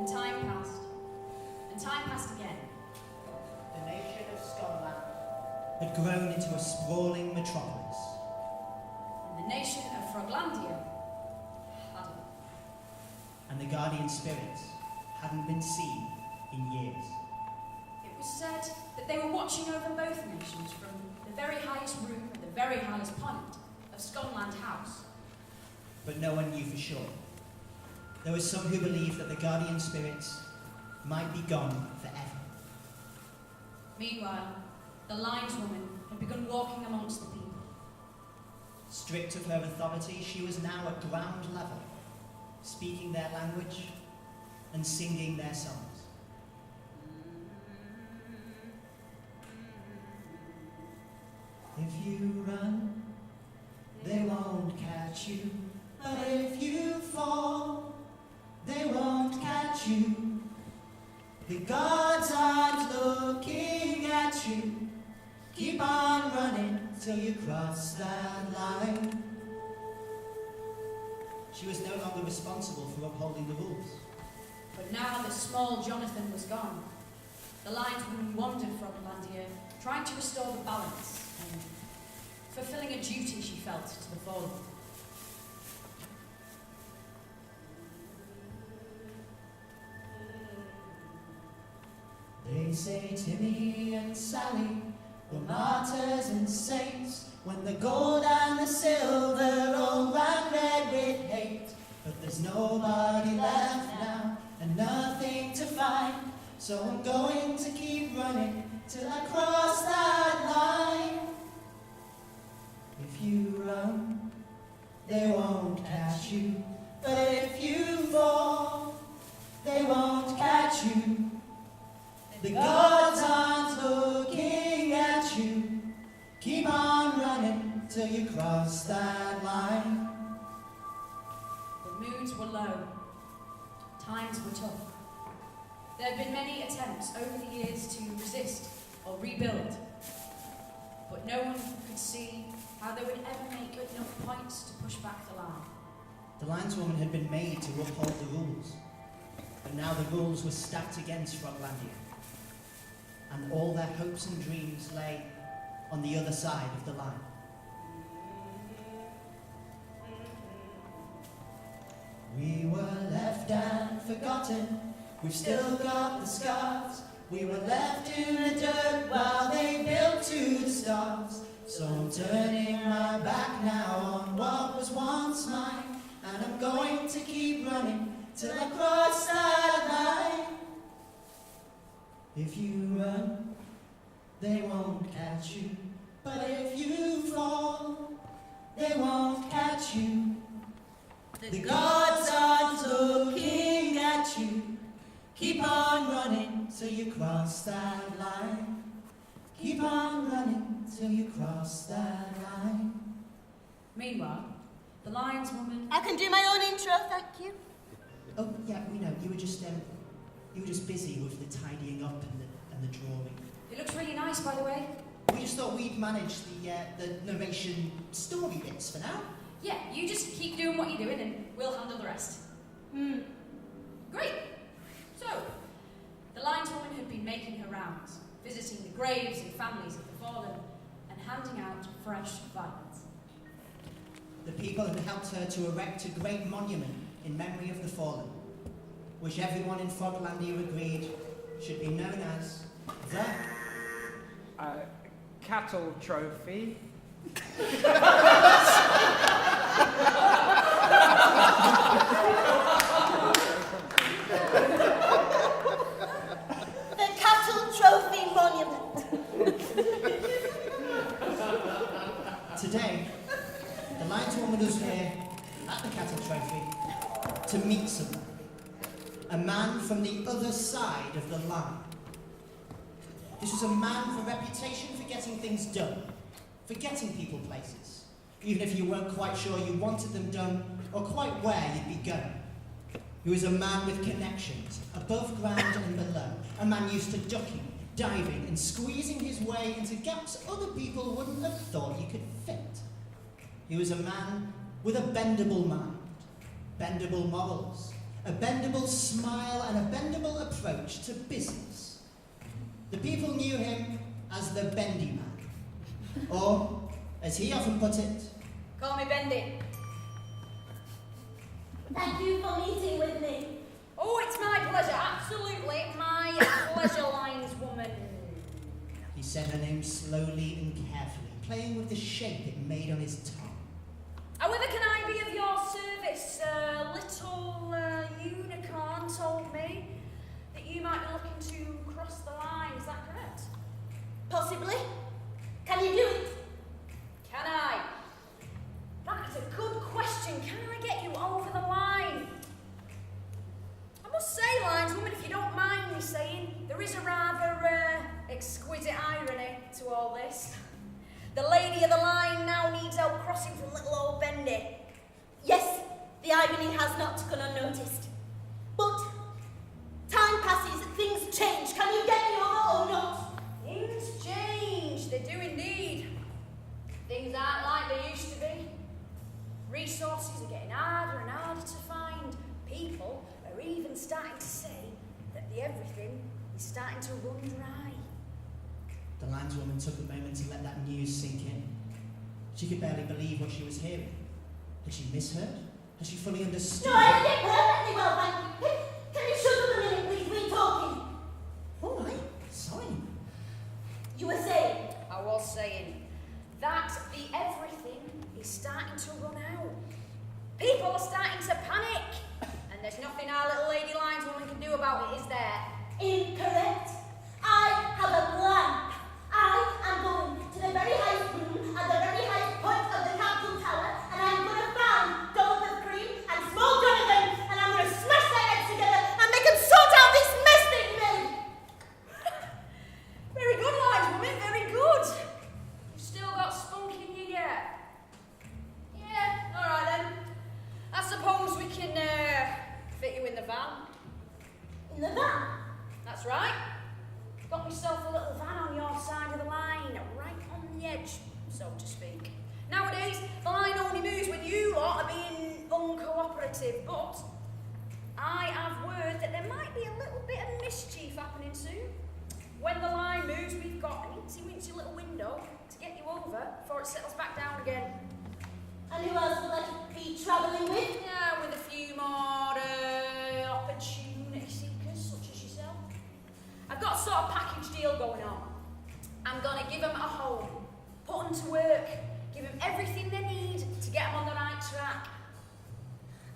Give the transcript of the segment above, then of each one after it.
And time passed. And time passed again. The nation of Scotland had grown into a sprawling metropolis. And the nation of Froglandia hadn't. And the guardian spirits hadn't been seen in years. It was said that they were watching over both nations from the very highest room at the very highest point of Scotland House. But no one knew for sure. There were some who believed that the guardian spirits might be gone forever. Meanwhile, the lineswoman had begun walking amongst the people. Stripped of her authority, she was now at ground level, speaking their language and singing their songs. If you run, they won't catch you. But if you fall, they won't catch you. The gods aren't looking at you. Keep on running till you cross that line. She was no longer responsible for upholding the rules. But now that small Jonathan was gone, the lineswoman wandered from Landia, trying to restore the balance and fulfilling a duty she felt to the fallen. They say Timmy and Sally were martyrs and saints when the gold and the silver all ran red with hate. But there's nobody left now and nothing to find, so I'm going to keep running till I cross that line. If you run, they won't catch you, but if you fall, they won't catch you. The gods aren't looking at you. Keep on running till you cross that line. The moods were low. Times were tough. There had been many attempts over the years to resist or rebuild, but no one could see how they would ever make enough points to push back the line. The lineswoman had been made to uphold the rules, but now the rules were stacked against Froglandia, and all their hopes and dreams lay on the other side of the line. We were left and forgotten, we've still got the scars. We were left in the dirt while they built to the stars. So I'm turning my back now on what was once mine, and I'm going to keep running till I cross that line. If you run, they won't catch you, but if you fall, they won't catch you. The gods aren't looking at you. Keep on running till you cross that line. Keep on running till you cross that line. Meanwhile, the lineswoman... I can do my own intro, thank you. Oh yeah, we know. You were just busy with the tidying up and the drawing. It looks really nice, by the way. We just thought we'd manage the narration story bits for now. Yeah, you just keep doing what you're doing and we'll handle the rest. Great. So, the lineswoman had been making her rounds, visiting the graves and families of the fallen, and handing out fresh violets. The people had helped her to erect a great monument in memory of the fallen, which everyone in Froglandia agreed should be known as the... cattle trophy. The Cattle Trophy Monument. Today, the lineswoman was here at the cattle trophy to meet someone, a man from the other side of the line. This was a man with a reputation for getting things done, for getting people places, even if you weren't quite sure you wanted them done or quite where you'd be going. He was a man with connections, above ground and below, a man used to ducking, diving and squeezing his way into gaps other people wouldn't have thought he could fit. He was a man with a bendable mind, bendable morals, a bendable smile and a bendable approach to business. The people knew him as the Bendy Man, or, as he often put it, Call me Bendy. Thank you for meeting with me. Oh, it's my pleasure. Absolutely my pleasure, lineswoman. he said her name slowly and carefully, playing with the shape it made on his tongue. However can I be of your service? Little unicorn told me that you might be looking to cross the line. Is that correct? Possibly. Can you do it? Can I? That is a good question. Can I get you over the line? I must say, lineswoman, if you don't mind me saying, there is a rather exquisite irony to all this. The lady of the line now needs help crossing from little old Bendy. Yes, the irony has not gone unnoticed. But time passes, things change. Can you get me over or not? Things change. They do indeed. Things aren't like they used to be. Resources are getting harder and harder to find. People are even starting to say that the everything is starting to run dry. The lineswoman took a moment to let that news sink in. She could barely believe what she was hearing. Had she misheard? Had she fully understood? No, I did perfectly well, thank you. Can you shut up a minute, please? We're talking. All right, sorry. You were saying? I was saying that the everything is starting to run out. People are starting to panic. And there's nothing our little lady lineswoman can do about it, is there? Incorrect. I have a plan. I am going to the very highest room at the very highest point of the Capitol Tower, and I'm going to find Dorothy Cream and Small Jonathan, and I'm going to smash their heads together and make them sort out this mess they've made. Very good, lineswoman, very good. You've still got spunk in you yet. Yeah, all right then. I suppose we can fit you in the van. In the van? That's right. Got myself a little van on your side of the line, right on the edge, so to speak. Nowadays, the line only moves when you lot are being uncooperative, but I have word that there might be a little bit of mischief happening soon. When the line moves, we've got an incy-wincy little window to get you over before it settles back down again. And who else will I be travelling with? Yeah, with a few more opportunity seekers, such as yourself. I've got a sort of package deal going on. I'm going to give them a home, put them to work, give them everything they need to get them on the right track.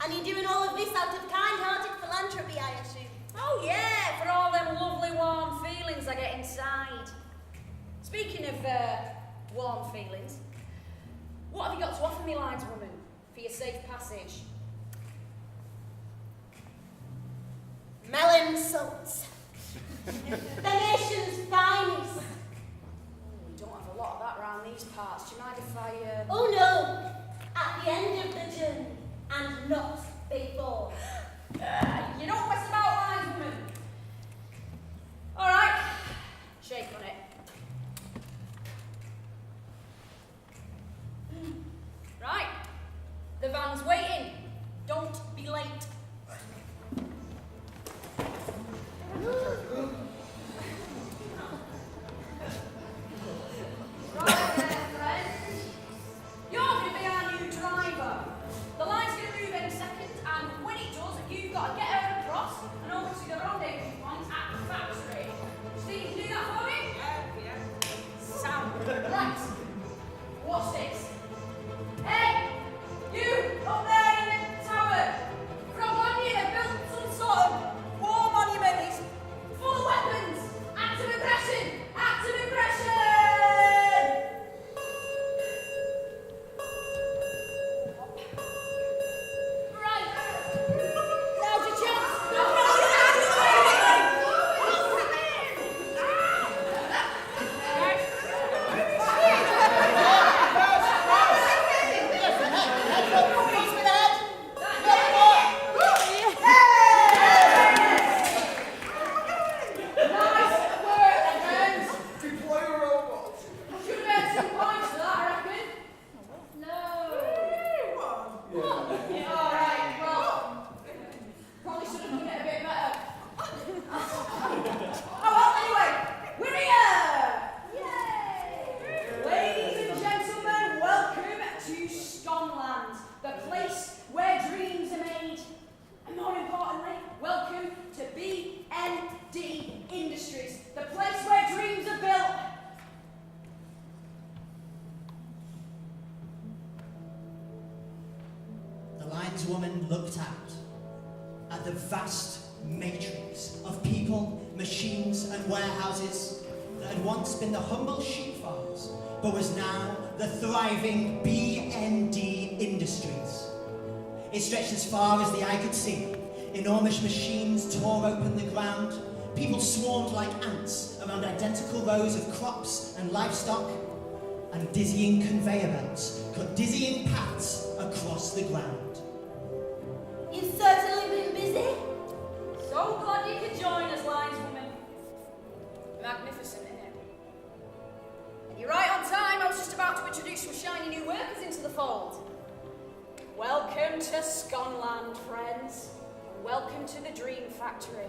And you're doing all of this out of kind-hearted philanthropy, I assume? Oh yeah, for all them lovely warm feelings I get inside. Speaking of warm feelings, what have you got to offer me, lineswoman, for your safe passage? Melon salts. The nation's finest. We don't have a lot of that around these parts. Do you mind if I... Oh no! At the end of the journey, and not before. You don't mess about, lineswoman. All right, shake on it. Right, the van's waiting. Don't be late. Right then, friends. You're going to be our new driver. The line's going to move any second. looked out at the vast matrix of people, machines and warehouses that had once been the humble sheep farms, but was now the thriving BND Industries. It stretched as far as the eye could see. Enormous machines tore open the ground. People swarmed like ants around identical rows of crops and livestock, and dizzying conveyor belts cut dizzying paths across the ground. You've certainly been busy. So glad you could join us, lineswoman. Magnificent, isn't it? And you're right on time. I was just about to introduce some shiny new workers into the fold. Welcome to Sconland, friends. And welcome to the Dream Factory.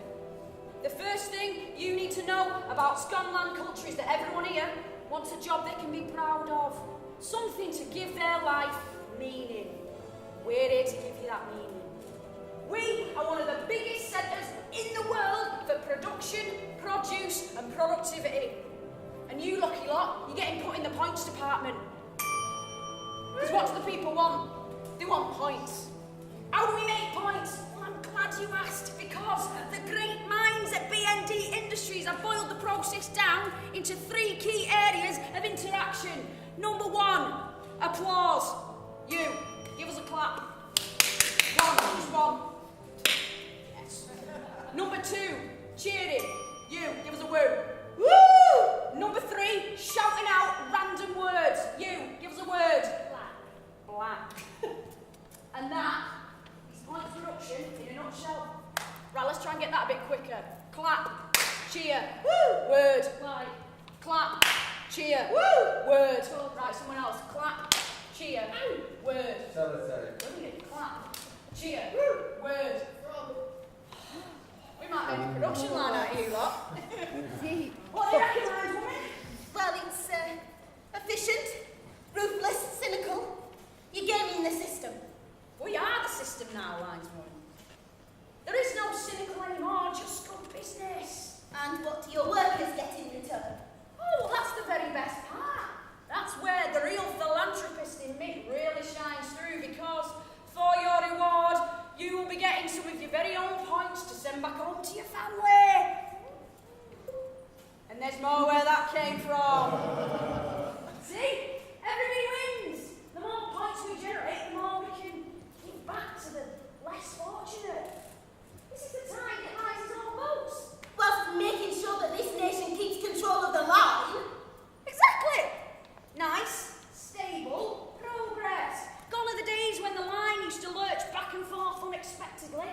The first thing you need to know about Sconland culture is that everyone here wants a job they can be proud of. Something to give their life meaning. We're here to give you that meaning. We are one of the biggest centres in the world for production, produce and productivity. And you lucky lot, you're getting put in the points department. Because what do the people want? They want points. How do we make points? Well, I'm glad you asked, because the great minds at BND Industries have boiled the process down into 3 key areas of interaction. Number 1, applause. You, give us a clap. Just one. Yes. Number 2, cheering. You, give us a woo. Woo! Number 3, shouting out random words. You, give us a word. Black. And that is points production in a nutshell. Right, let's try and get that a bit quicker. Clap, cheer, woo, word. Like. Clap, cheer, woo, word. Right, someone else. Clap, cheer, word. Brilliant. Clap, cheer, woo, word. We might make a production line out of you lot. What do you reckon, lineswoman? Well, it's efficient, ruthless, cynical. You're gaming the system. We are the system now, lineswoman. There is no cynical anymore, just good business. And what do your workers get in return? Oh, well, that's the very best part. That's where the real philanthropist in me really shines through, because for your reward, you will be getting some of your very own points to send back home to your family. And there's more where that came from. See? Everybody wins. The more points we generate, the more we can give back to the less fortunate. This is the tide that rises all boats. Whilst making sure that this nation keeps control of the line. Exactly. Nice, stable progress. Gone are the days when the line used to lurch back and forth unexpectedly.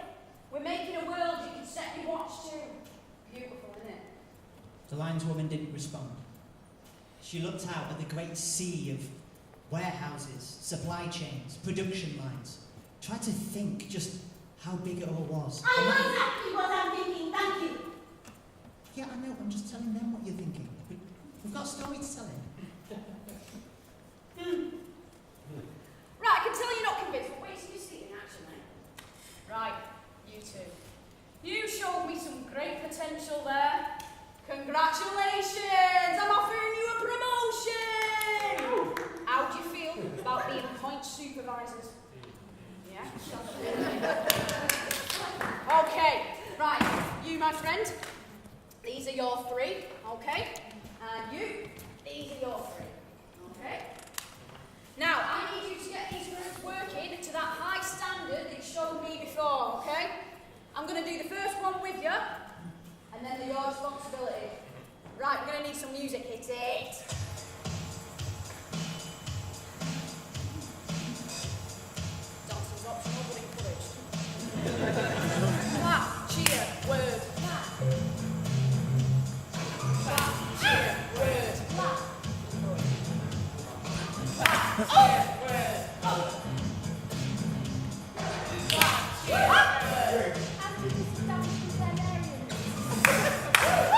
We're making a world you can set your watch to. Beautiful, isn't it? The lineswoman didn't respond. She looked out at the great sea of warehouses, supply chains, production lines. Tried to think just how big it all was. I know exactly what I'm thinking, thank you. Yeah, I know, I'm just telling them what you're thinking. We've got a story to tell him. Right, I can tell you're not convinced, but wait till you see it in action, mate. Right, you two. You showed me some great potential there. Congratulations! I'm offering you a promotion! How do you feel about being point supervisors? Yeah? Okay, right, you, my friend, these are your 3, okay? And you, these are your 3, okay? Now, I need you to get these groups working to that high standard that you showed me before, okay? I'm going to do the first one with you, and then they're your responsibility. Right, we're going to need some music. Hit it. Dancing's optional, but encouraged. Clap, cheer, word, clap. Clap, cheer, word, clap. Clap, cheer, word, clap. Clap, cheer, word. After this establishment their areas. Hello.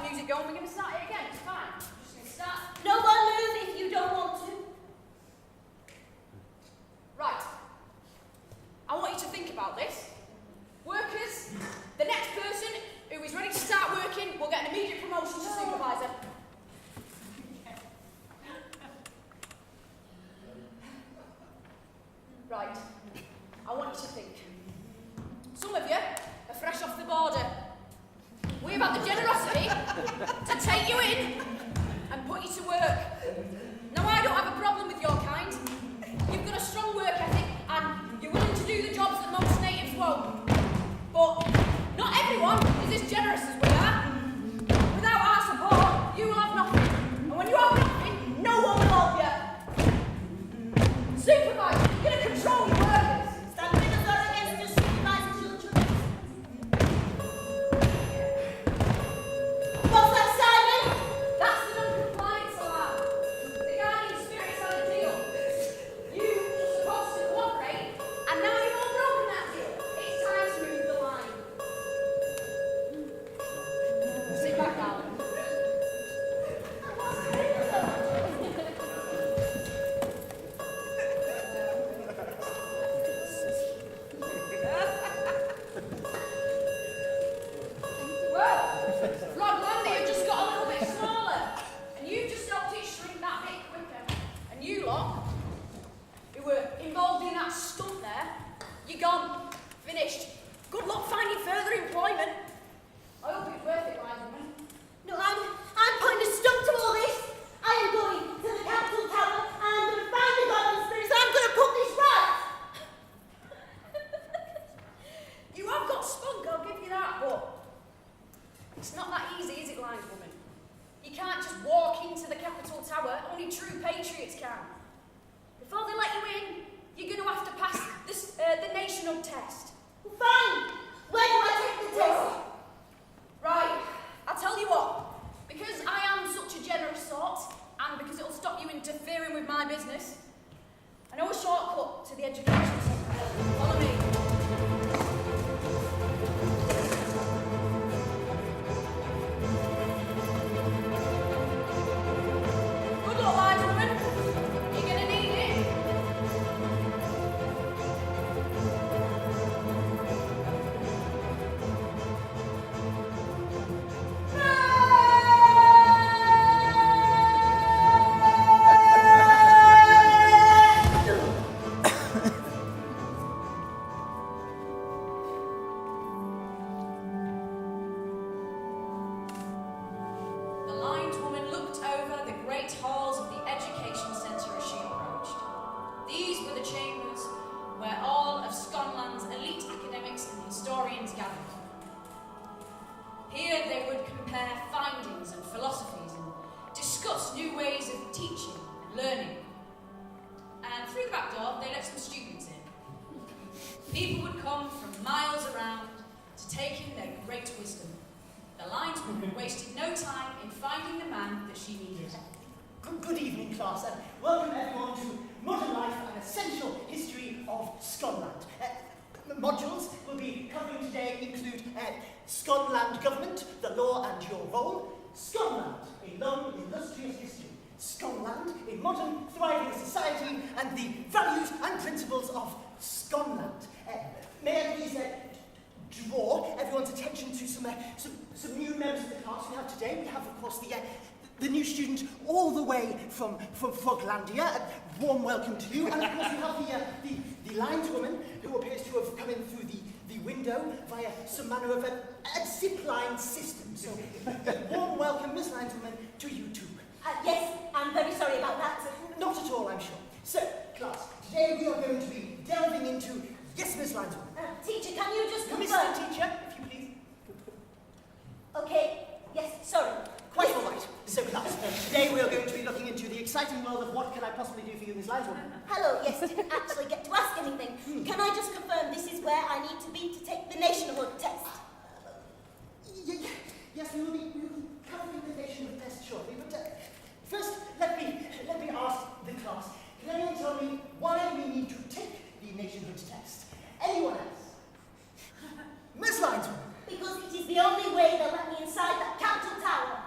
that music going. We're going to start it again. It's fine. We're just going to start. No one move if you don't want to. Right. I want you to think about this. Workers, the next person who is ready to start working will get an immediate promotion to supervisor. Right. I want you to think. Some of you are fresh off the border. We've had the generosity to take you in and put you to work. Now, I don't have a problem with your kind. You've got a strong work ethic and you're willing to do the jobs that most natives won't. But not everyone is as generous as we are. Without our support, you will have nothing. And when you have nothing, no one will help you. Supervisor, you're going to control your workers. Stand with us or against your supervisor children. What's that, Simon? That's the non-compliance alarm. The guardian spirits had a deal. You were supposed to cooperate, and now you've all broken that deal. It's time to move the line. Sit back, darling. Well, Rodlandia just got a little bit smaller, and you've just helped it shrink that bit quicker. And you lot, who were involved in that stunt there, you're gone. Finished. Good luck finding further employment. I hope it's worth it, wise woman. No, I'm putting a stop to all this. I am going to the Capitol Tower and I'm going to find the goblin spirits and I'm going to put this right. You have got spunk, I'll give you that, but it's not that easy, is it, Lines Woman? You can't just walk into the Capitol Tower. Only true patriots can. Before they let you in, you're going to have to pass this, the national test. Well, fine. Where do I take the test? Right, I'll tell you what. Because I am such a generous sort, and because it'll stop you interfering with my business, I know a shortcut to the education centre. Follow me. Good luck, wise woman. You're gonna need it. The lined woman looked over the great halls of the education centre as she approached. These were the chambers where all of Scotland's elite academics and historians gathered. Here they would compare findings and philosophies and discuss new ways of teaching and learning. And through the back door, they let some students in. People would come from miles around to take in their great wisdom. The lineswoman wasted no time in finding the man that she needed. Good evening, class, and welcome everyone to Modern Life and Essential History of Scotland. Modules we'll be covering today include Scotland government, the law and your role, Scotland, a long, illustrious history, Scotland, a modern, thriving society, and the values and principles of Scotland. May I please draw everyone's attention to some new members of the class we have today. We have, of course, the new student all the way from Froglandia. A warm welcome to you. And of course, we have the lineswoman who appears to have come in through the window via some manner of a zip-line system. So, warm welcome, Miss Lineswoman, to you too. Yes, I'm very sorry about that. Not at all, I'm sure. So, class, today we are going to be delving into... Yes, Miss Lineswoman. Teacher, can you just confirm? Mr. Teacher, if you please. Okay, yes, sorry. Quite all right. So, class, today we are going to be looking into the exciting world of what can I possibly do for you, Miss Lineswoman. Hello, yes, didn't actually get to ask anything. Can I just confirm this is where I need to be to take the nationhood test? Yes, we will be covering the nationhood test shortly, but first, let me ask the class, can anyone tell me why we need to take the nationhood test? Anyone else? Miss Lineswoman. Because it is the only way they'll let me inside that Capitol Tower.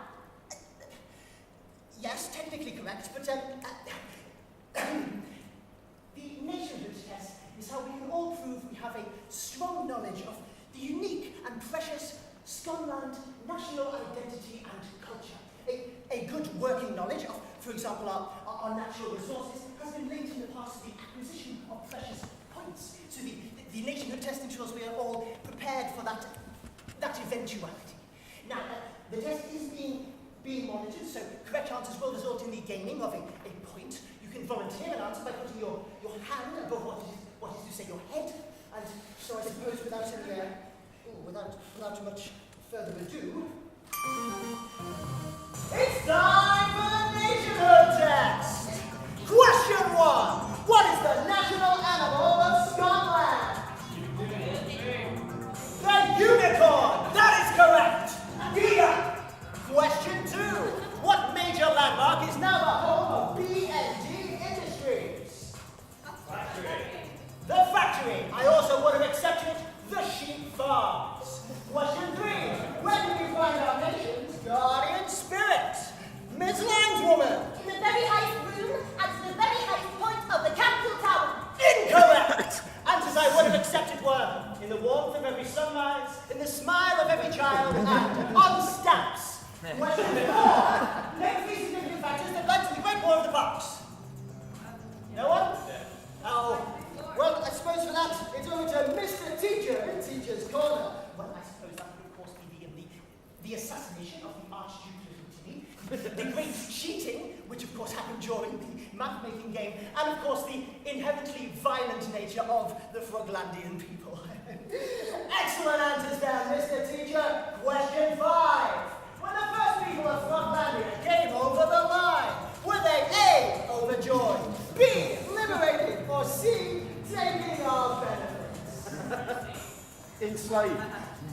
our natural resources has been linked in the past to the acquisition of precious points. So the nationhood test ensures we are all prepared for that eventuality. Now, the test is being monitored, so correct answers will result in the gaining of a point. You can volunteer an answer by putting your hand above what is to say your head. And so I suppose without much further ado, it's time for the nationhood test! Question 1. What is the national animal of Scotland? The unicorn! That is correct! Question 2. What major landmark is now the home of B&D Industries? The factory. I also would have accepted the sheep farms. Question 3. Where do we find our nation's guardian spirit? Miss Lineswoman. In the very highest room at the very highest point of the Capitol Tower. Incorrect! Answers I would have accepted were in the warmth of every sunrise, in the smile of every child, and on stamps. Question 4. Name 3 significant factors that led to the Great War of the Box. No one? Oh. Well, I suppose for that, it's over to Mr. Teacher in Teacher's Corner. Well, I suppose that would, of course, be the assassination of the Archduke of Italy, the great cheating, which, of course, happened during the map-making game, and, of course, the inherently violent nature of the Froglandian people. Excellent answers there, Mr. Teacher. Question 5. When the first people of Froglandia came over the line, were they A, overjoyed, B, liberated, or C, taking our benefits? Enslaved.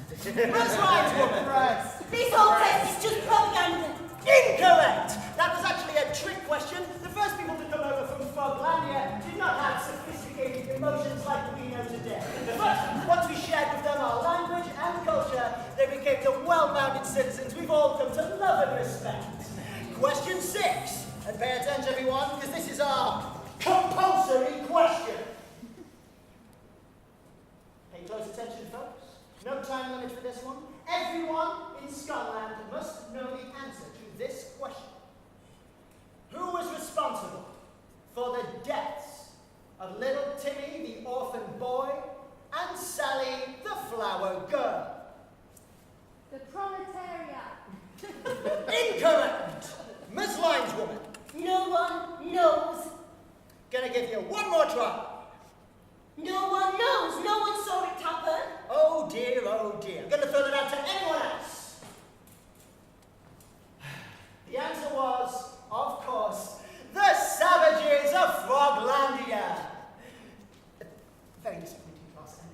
Miss Lineswoman. This whole test is just propaganda. Incorrect! That was actually a trick question. The first people to come over from Froglandia did not have sophisticated emotions like we know today. But once we shared with them our language and culture, they became the well-rounded citizens we've all come to love and respect. Question 6. And pay attention, everyone, because this is our compulsory question. Pay close attention, folks. No time limit for this one. Everyone in Scotland must know the answer to this question. Who was responsible for the deaths of little Timmy, the orphan boy, and Sally, the flower girl? The proletariat. Incorrect! Miss Lineswoman. No one knows. Gonna give you one more try. No one knows. No one saw it happen. Oh dear, oh dear. I'm gonna throw that out to anyone else. The answer was, of course, the savages of Froglandia. Very disappointing, class, and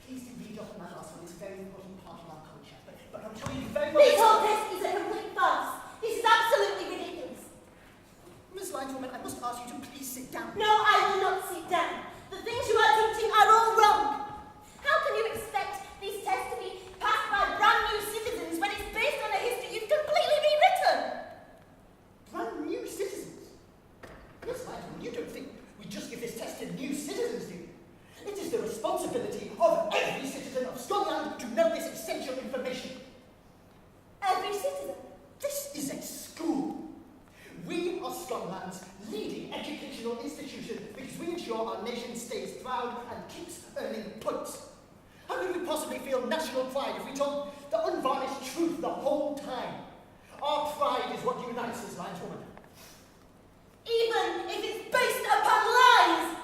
please do read up on that last one. It's a very important part of our culture. But I'm sure you very well. This whole test is a complete farce. This is absolutely ridiculous. Miss Lineswoman, I must ask you to please sit down. No, I will not sit down. The things you are teaching are all wrong. How can you expect these tests to be passed by brand new citizens when it's based on a history you've completely rewritten? Brand new citizens? Miss Lineswoman, you don't think we just give this test to new citizens, do you? It is the responsibility of every citizen of Scotland to know this essential information. Every citizen. This is a school. We are Scotland's leading educational institution because we ensure our nation stays proud and keeps earning points. How could we possibly feel national pride if we told the unvarnished truth the whole time? Our pride is what unites us, Lineswoman. Even if it's based upon lies.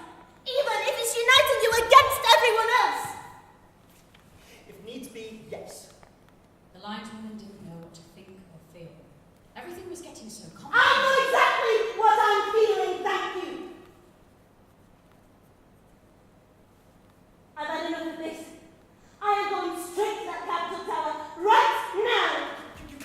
Even if it's uniting you against everyone else. If needs be, yes. The lineswoman didn't know what to think or feel. Everything was getting so I complicated. know exactly what I'm feeling, thank you. I've had enough of this. I am going straight to that Capitol Tower right now. You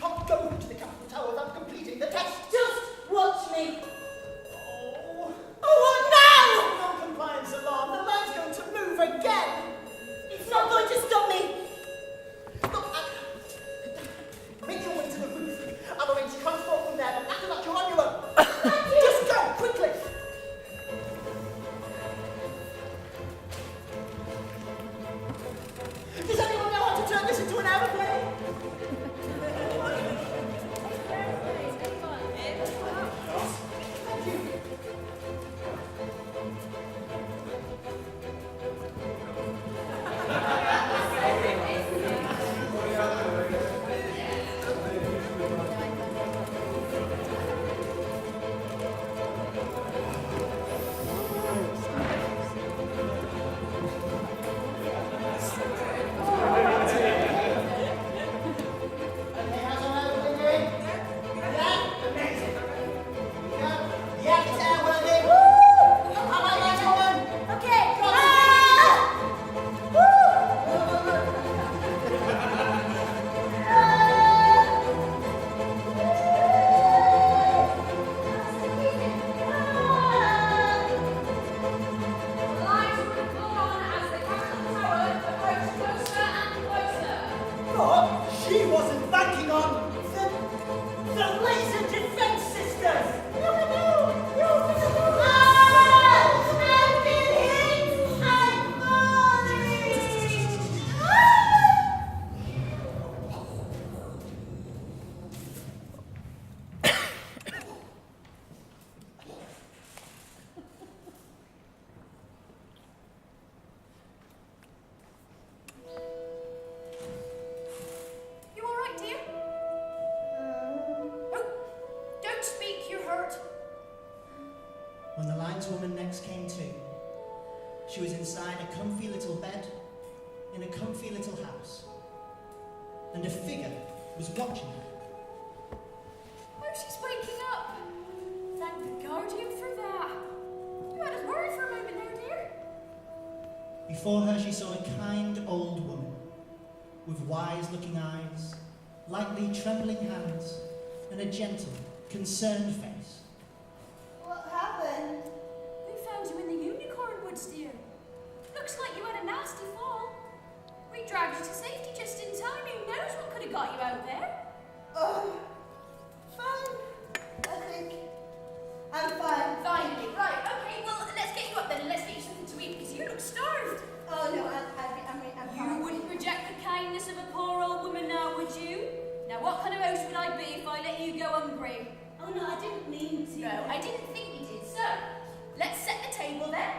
hurt. When the lineswoman next came to, she was inside a comfy little bed in a comfy little house, and a figure was watching her. Oh, she's waking up. Thank the Guardian for that. You had us worried for a moment there, dear. Before her she saw a kind old woman, with wise-looking eyes, lightly trembling hands, and a gentle, concerned face. What happened? We found you in the unicorn woods, dear. Looks like you had a nasty fall. We dragged you to safety just in time. Who knows what could have got you out there? Oh, fine. I think I'm fine. Finally, right, okay, well, let's get you up then and let's get you something to eat because you look starved. Oh no, I'm fine. You wouldn't reject the kindness of a poor old woman now, would you? Now, what kind of host would I be if I let you go hungry? Oh no, I didn't mean to. No, I didn't think you did. So, let's set the table then.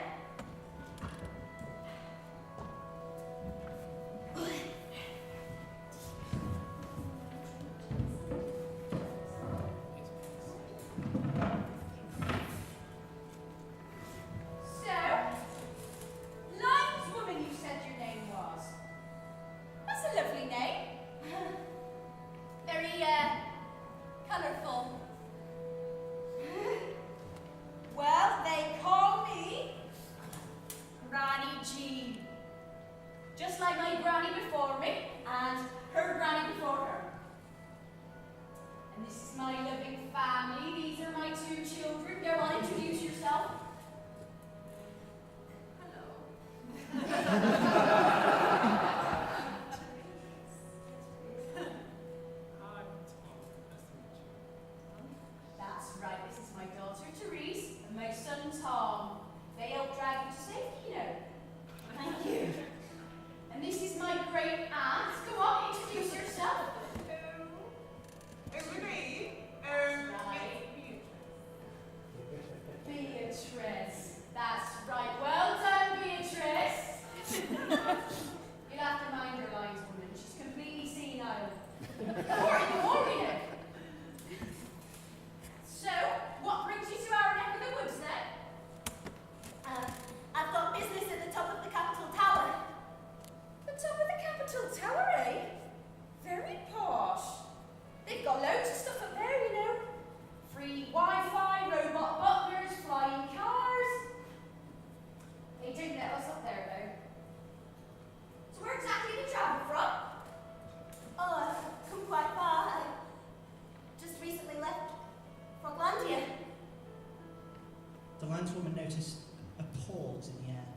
The lineswoman noticed a pause in the air.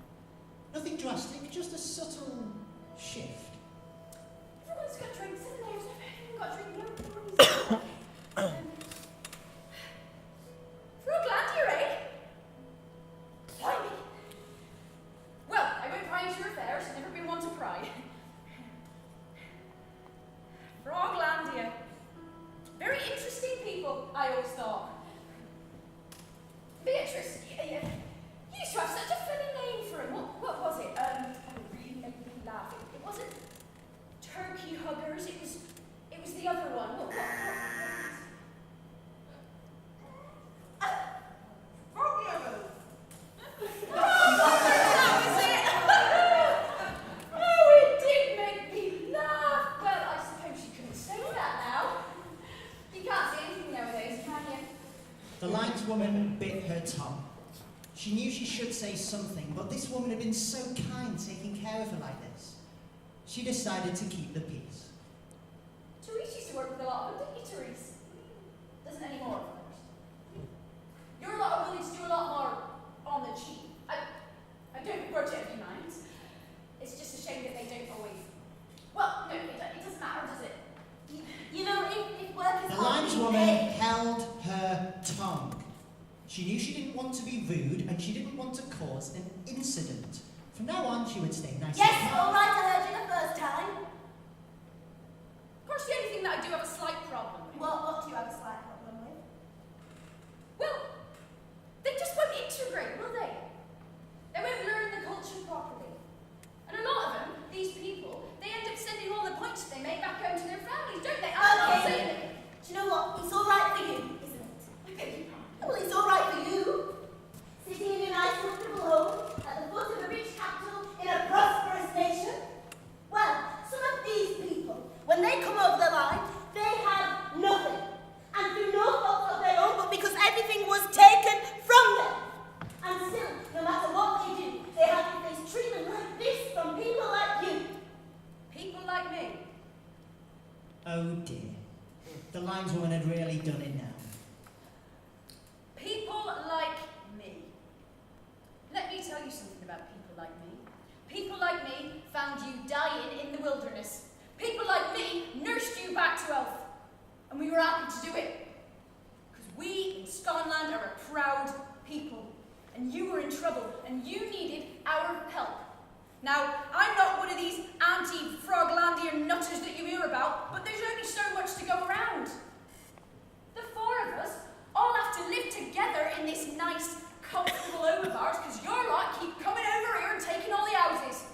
Nothing drastic, just a subtle shift. Everyone's got drinks, haven't they? Everyone's got drinks. Frog Landier, eh? Blimey. Well, I won't pry into your affairs. I've never been one to pry. Frog Landier. Very interesting people, I always thought. Beatrice, you used to have such a funny name for him. What was it? It really made me laugh. It wasn't turkey huggers. It was the other one. What? Frog lovers. That was it. Oh, it did make me laugh. Well, I suppose you couldn't say that now. You can't say anything nowadays, can you? The lineswoman bit her tongue. She knew she should say something, but this woman had been so kind, taking care of her like this. She decided to keep the peace. Therese used to work with a lot of them, didn't you, Therese? Doesn't anymore, of course. You're a lot willing to do a lot more on the cheap. I don't begrudge it if you mind. It's just a shame that they don't always. Well, no, it doesn't matter, does it? You know, if work is The hard, lineswoman held her tongue. She knew she didn't want to be rude, and she didn't want to cause an incident. From now on, she would stay nice. Yes, and calm. all right, I heard you the first time. Of course, the only thing that I do have a slight problem with. What do you have a slight problem with? Well, they just won't integrate, will they? They won't learn the culture properly. And a lot of them, these people, they end up sending all the points they make back home to their families, don't they? I'm not saying it. Do you know what? It's all right for you, isn't it? I beg your pardon. the lineswoman had really done it now. People like me. Let me tell you something about people like me. People like me found you dying in the wilderness. People like me nursed you back to health. And we were happy to do it. Because we in Scotland are a proud people. And you were in trouble, and you needed our help. Now, I'm not one of these anti-Froglandian nutters that you hear about, but there's only so much to go around. The four of us all have to live together in this nice, comfortable home of ours, because your lot keep coming over here and taking all the houses.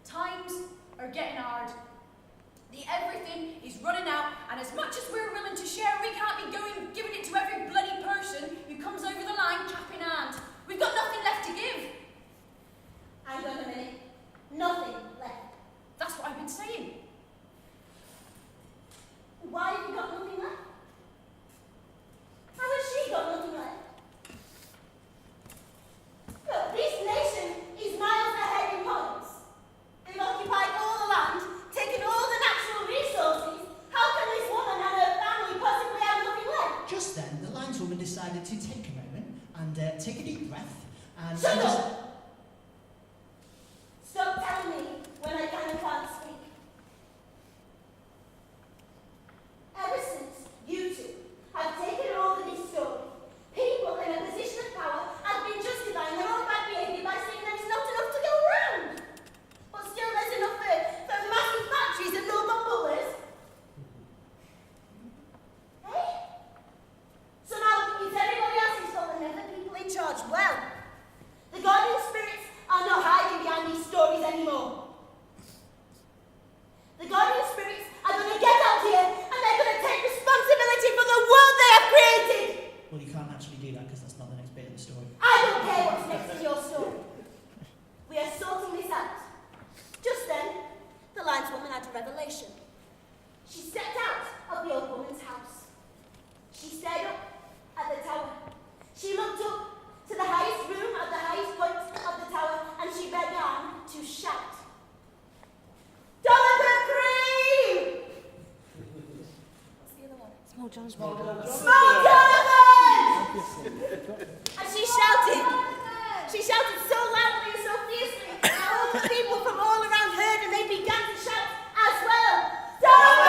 Times are getting hard. The everything is running out, and as much as we're willing to share, we can't be giving it to every bloody person who comes over the line cap in hand. We've got nothing left to give. Hang on a minute. Nothing left. That's what I've been saying. Why have you got nothing left? How has she got nothing left? Look, this nation is miles ahead in points. They've occupied all the land, taken all the natural resources. How can this woman and her family possibly have nothing left? Just then, the lineswoman decided to take a moment and take a deep breath and... Shut up! Stop telling me when I can and can't speak. Ever since you two have taken over this story, people in a position of power have been justifying their own bad behaviour by saying there's not enough to go around. But still there's enough for massive factories and no bomb bullets. Hey? So now it's everybody else's fault and never the people in charge. Well, the guardian spirits are not hiding behind these stories anymore. The guardian spirits are going to get out here and they're going to take responsibility for the world they have created. Well, you can't actually do that because that's not the next bit of the story. I don't care what's next in your story. We are sorting this out. Just then, the lineswoman had a revelation. She stepped out of the old woman's house. She stared up at the tower. She looked up to the highest room at the highest point of the tower, and she began to shout. Dollar cream! What's the other one? Small John. Small Jonathan! And she shouted so loudly and so fiercely that all the people from all around heard, and they began to shout as well. Dollar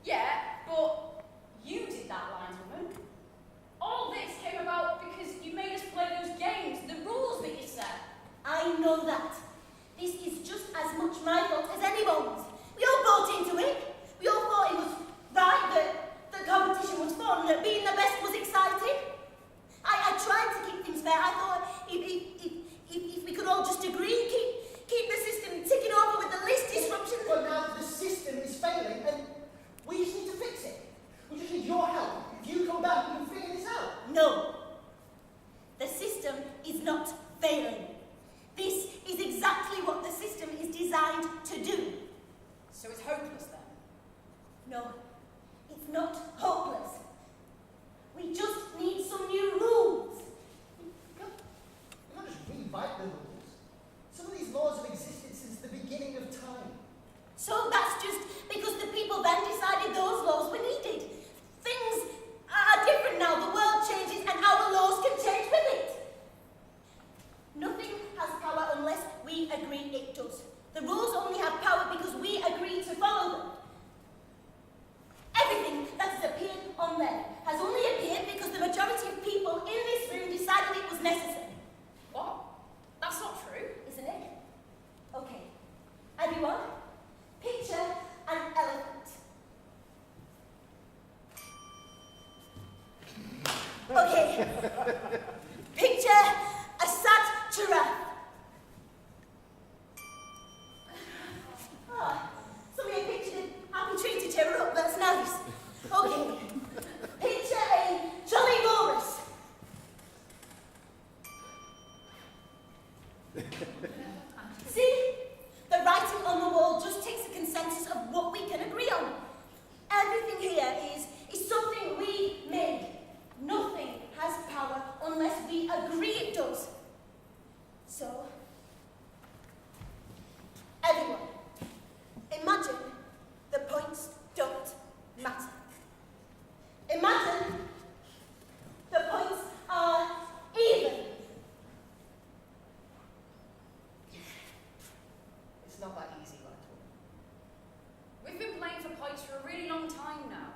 Yeah, but you did that, lineswoman. All this came rewrite the rules. Some of these laws have existed since the beginning of time. So that's just because the people then decided those laws were needed. Things are different now. The world changes and our laws can change with it. Nothing has power unless we agree it does. The rules only have power because we agree to follow them. Everything that has appeared on there has only appeared because the majority of people in this room decided it was necessary. What? That's not true. Isn't it? Okay. Everyone, picture an elephant. Okay. Picture a sad giraffe. Somebody pictured a happy tree to cheer her up, that's nice. Okay. Picture a jolly walrus. See? The writing on the wall just takes a consensus of what we can agree on. Everything here is something we made. Nothing has power unless we agree it does. So, everyone, imagine the points don't matter. Imagine the points are even. It's not that easy, right? We've been playing for points for a really long time now.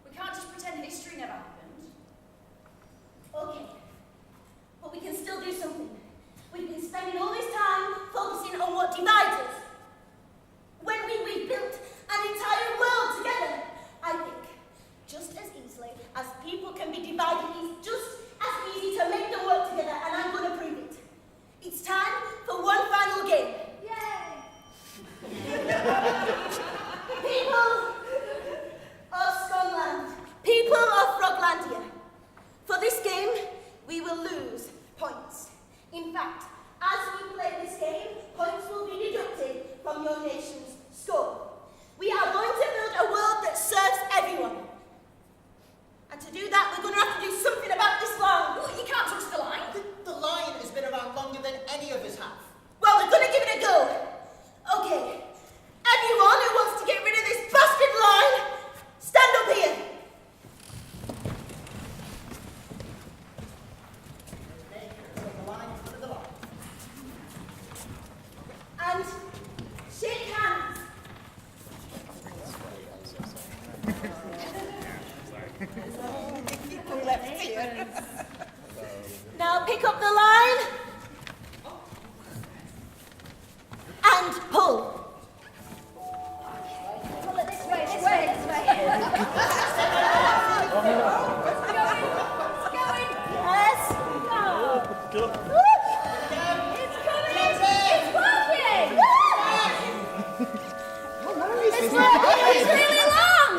We can't just pretend history never happened. Okay, but we can still do something. We've been spending all this time focusing on what divides us. When we've built an entire world together, I think just as easily as people can be divided, it's just as easy to make them work together, and I'm going to prove it. It's time for one final game. Yay! People of Scotland, people of Froglandia, for this game, we will lose points. In fact, as we play this game, points will be deducted from your nation's score. We are going to build a world that serves everyone. And to do that, we're going to have to do something about this line. Well, you can't touch the line. The line has been around longer than any of us have. Well, we're going to give it a go. Okay, everyone who wants to get rid of this bastard line, stand up here. And shake hands. Now pick up the line and pull. Pull it this way, this way, this way. Yes. Go. It's coming. It's working. It's working. It's really long.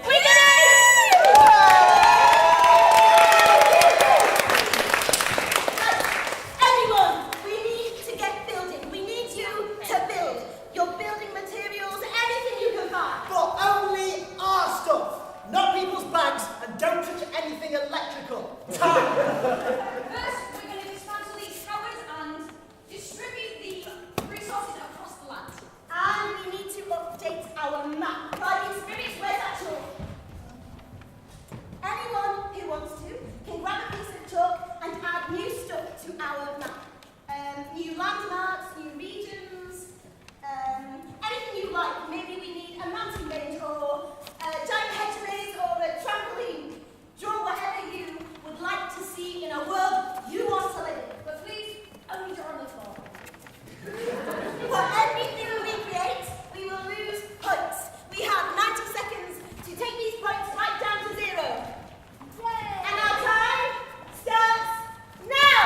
We did it! Everyone, we need to get building. We need you to build. Your building materials, anything you can find. But only our stuff, not people's bags, and don't touch anything electrical. Time! First, we're going to dismantle these towers and distribute the resources across the land. And we need to update our map. Riding spirits, where's that chalk? Anyone who wants to can grab a piece of chalk and add new stuff to our map. New landmarks, new regions, anything you like. Maybe we need a mountain range or a giant hedge maze or a trampoline. Draw whatever you would like to see in a world you want to live in. But please, only draw on the floor. For everything we create, we will lose points. We have 90 seconds to take these points right down to 0. Yay. And our time starts now.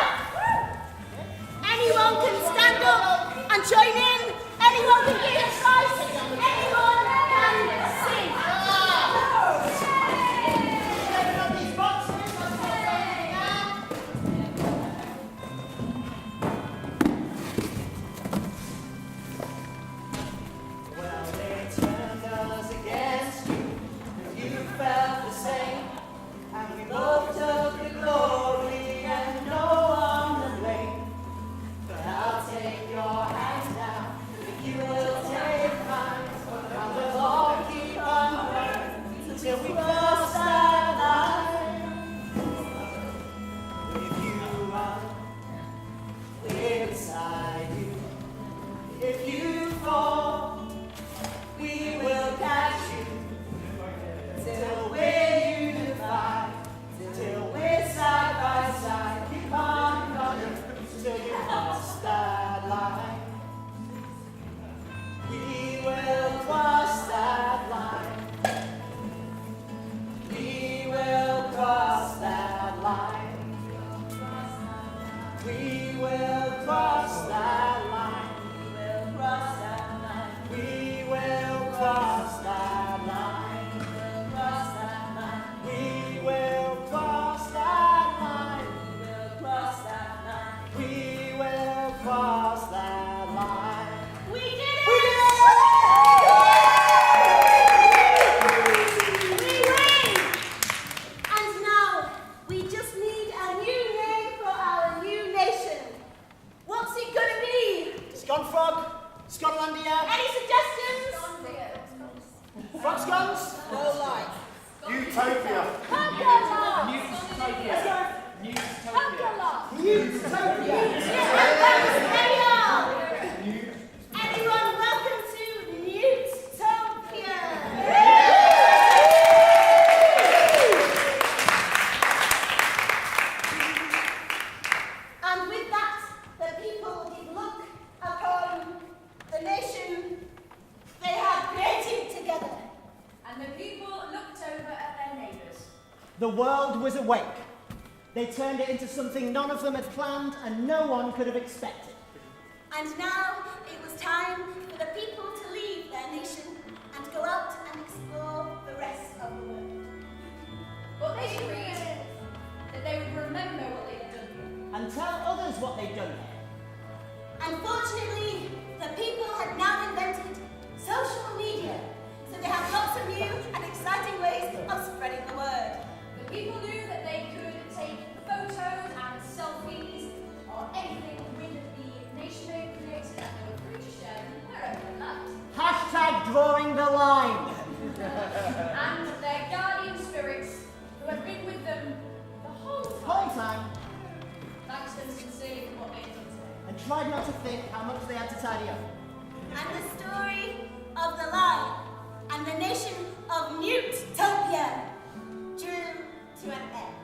Anyone can stand up and join in. Anyone can give advice. Anyone can sing. Setting up these boxes, that's what's happening now. We will cross that line. We will cross that line. We will cross that line. We will cross that line. We did it! We win! And now, we just need a new name for our new nation. What's it gonna be? Sconfrog, Scotlandia, Any suggestions? Frogscons, No light. Utopia. Utopia. There we are! Everyone, welcome to Newtopia! And with that, the people did look upon the nation they had created together. And the people looked over at their neighbours. The world was awake. They turned it into something none of them had planned and no one could have expected. And now it was time for the people to leave their nation and go out and explore the rest of the world. But they agreed that they would remember what they had done here. And tell others what they'd done here. Unfortunately, the people had now invented social media, so they had lots of new and exciting ways of spreading the word. The people knew that they could take photos and selfies or anything with the nation they had created, and they were free to share them wherever they liked. Hashtag drawing the line. And their guardian spirits, who had been with them the whole Whole time, time. thanked them sincerely for what they had done today. And tried not to think how much they had to tidy up. And the story of the line and the nation of Newtopia drew to an end.